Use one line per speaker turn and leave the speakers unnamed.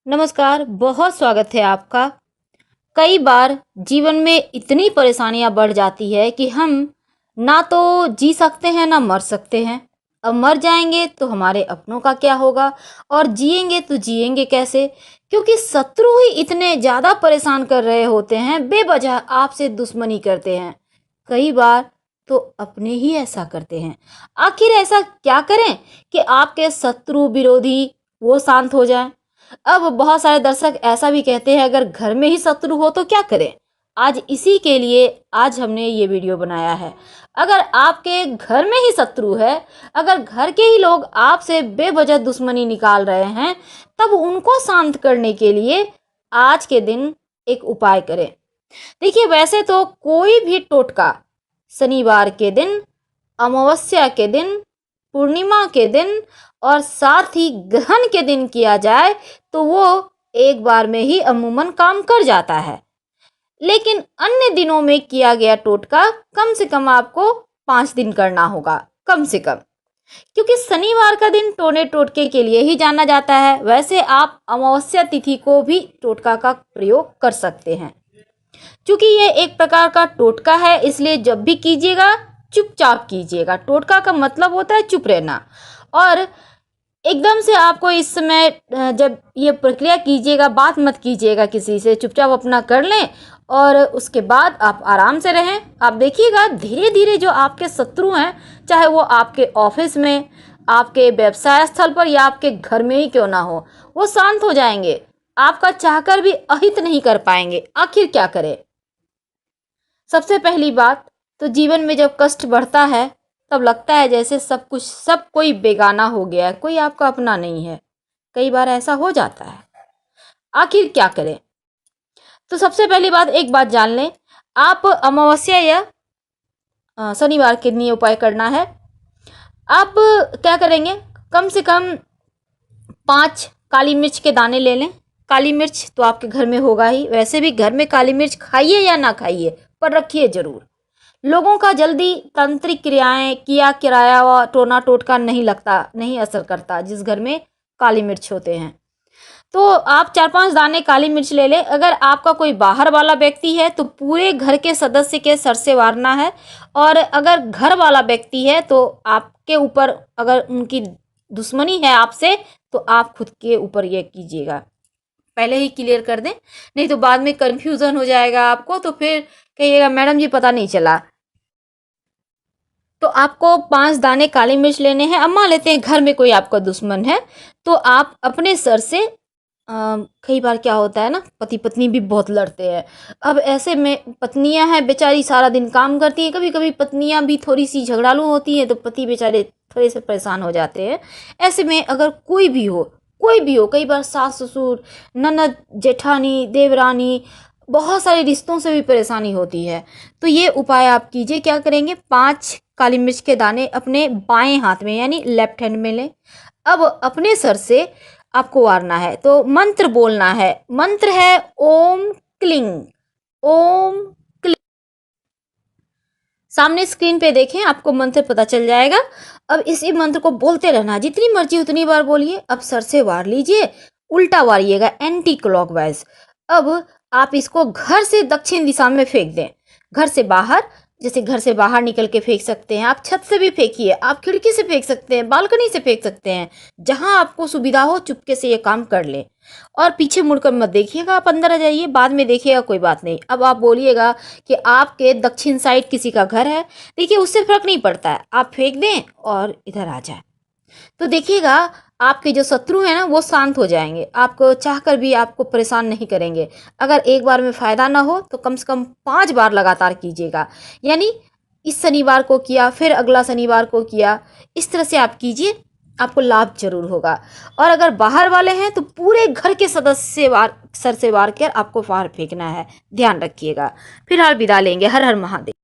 नमस्कार, बहुत स्वागत है आपका। कई बार जीवन में इतनी परेशानियां बढ़ जाती है कि हम ना तो जी सकते हैं ना मर सकते हैं। अब मर जाएंगे तो हमारे अपनों का क्या होगा और जिएंगे तो जिएंगे कैसे? क्योंकि शत्रु ही इतने ज़्यादा परेशान कर रहे होते हैं, बेवजह आपसे दुश्मनी करते हैं। कई बार तो अपने ही ऐसा करते हैं। आखिर ऐसा क्या करें कि आपके शत्रु विरोधी वो शांत हो जाएं? अब बहुत सारे दर्शक ऐसा भी कहते हैं, अगर घर में ही शत्रु हो तो क्या करें? आज इसी के लिए आज हमने ये वीडियो बनाया है। अगर आपके घर में ही शत्रु है, अगर घर के ही लोग आपसे बेवजह दुश्मनी निकाल रहे हैं, तब उनको शांत करने के लिए आज के दिन एक उपाय करें। देखिए, वैसे तो कोई भी टोटका शनिवार के दिन, अमावस्या के दिन, पूर्णिमा के दिन और साथ ही ग्रहण के दिन किया जाए तो वो एक बार में ही अमूमन काम कर जाता है। लेकिन अन्य दिनों में किया गया टोटका कम से कम आपको 5 दिन करना होगा, कम से कम। क्योंकि शनिवार का दिन टोने टोटके के लिए ही जाना जाता है। वैसे आप अमावस्या तिथि को भी टोटका का प्रयोग कर सकते हैं। क्योंकि ये एक प्रकार का टोटका है, इसलिए जब भी कीजिएगा चुपचाप कीजिएगा। टोटका का मतलब होता है चुप रहना। और एकदम से आपको इस समय जब ये प्रक्रिया कीजिएगा, बात मत कीजिएगा किसी से, चुपचाप अपना कर लें और उसके बाद आप आराम से रहें। आप देखिएगा धीरे धीरे जो आपके शत्रु हैं, चाहे वो आपके ऑफिस में, आपके व्यवसाय स्थल पर या आपके घर में ही क्यों ना हो, वो शांत हो जाएंगे। आपका चाहकर भी अहित नहीं कर पाएंगे। आखिर क्या करें? सबसे पहली बात तो जीवन में जब कष्ट बढ़ता है तब लगता है जैसे सब कोई बेगाना हो गया है, कोई आपका अपना नहीं है। कई बार ऐसा हो जाता है। आखिर क्या करें? तो सबसे पहली बात, एक बात जान लें, आप अमावस्या या शनिवार के लिए उपाय करना है। आप क्या करेंगे? कम से कम 5 काली मिर्च के दाने ले लें। काली मिर्च तो आपके घर में होगा ही, वैसे भी घर में काली मिर्च खाइए या ना खाइए पर रखिए जरूर। लोगों का जल्दी तांत्रिक क्रियाएं किया किराया व टोना टोटका नहीं लगता, नहीं असर करता जिस घर में काली मिर्च होते हैं। तो आप 4-5 दाने काली मिर्च ले लें। अगर आपका कोई बाहर वाला व्यक्ति है तो पूरे घर के सदस्य के सर से वारना है। और अगर घर वाला व्यक्ति है तो आपके ऊपर, अगर उनकी दुश्मनी है आपसे, तो आप खुद के ऊपर ये कीजिएगा, पहले ही क्लियर कर दें, नहीं तो बाद में कंफ्यूजन हो जाएगा आपको, तो फिर कहिएगा मैडम जी पता नहीं चला। तो आपको 5 दाने काली मिर्च लेने हैं। अब मान लेते हैं घर में कोई आपका दुश्मन है, तो आप अपने सर से कई बार क्या होता है ना, पति पत्नी भी बहुत लड़ते हैं। अब ऐसे में पत्नियां हैं बेचारी, सारा दिन काम करती हैं, कभी कभी पत्नियां भी थोड़ी सी झगड़ालू होती हैं तो पति बेचारे थोड़े से परेशान हो जाते हैं। ऐसे में अगर कोई भी हो, कई बार सास ससुर, ननद, जेठानी, देवरानी, बहुत सारे रिश्तों से भी परेशानी होती है। तो ये उपाय आप कीजिए। क्या करेंगे? 5 काली मिर्च के दाने अपने बाएं हाथ में यानी लेफ्ट हैंड में लें। अब अपने सर से आपको वारना है तो मंत्र बोलना है। मंत्र है ओम क्लिंग, ओम क्लिंग। सामने स्क्रीन पे देखें, आपको मंत्र पता चल जाएगा। अब इसी मंत्र को बोलते रहना, जितनी मर्जी उतनी बार बोलिए। अब सर से वार लीजिए, उल्टा वारिएगा, एंटी क्लॉकवाइज। अब आप इसको घर से दक्षिण दिशा में फेंक दें। घर से बाहर, जैसे घर से बाहर निकल के फेंक सकते हैं, आप छत से भी फेंकिए, आप खिड़की से फेंक सकते हैं, बालकनी से फेंक सकते हैं, जहां आपको सुविधा हो चुपके से ये काम कर ले। और पीछे मुड़कर मत देखिएगा, आप अंदर आ जाइए, बाद में देखिएगा, कोई बात नहीं। अब आप बोलिएगा कि आपके दक्षिण साइड किसी का घर है। देखिए, उससे फर्क नहीं पड़ता है, आप फेंक दें और इधर आ जाए। तो देखिएगा आपके जो शत्रु हैं ना, वो शांत हो जाएंगे, आपको चाहकर भी आपको परेशान नहीं करेंगे। अगर एक बार में फ़ायदा ना हो तो कम से कम 5 बार लगातार कीजिएगा। यानी इस शनिवार को किया, फिर अगला शनिवार को किया, इस तरह से आप कीजिए, आपको लाभ जरूर होगा। और अगर बाहर वाले हैं तो पूरे घर के सदस्य से सर से वार कर आपको बाहर फेंकना है। ध्यान रखिएगा। फिलहाल विदा लेंगे। हर हर महादेव।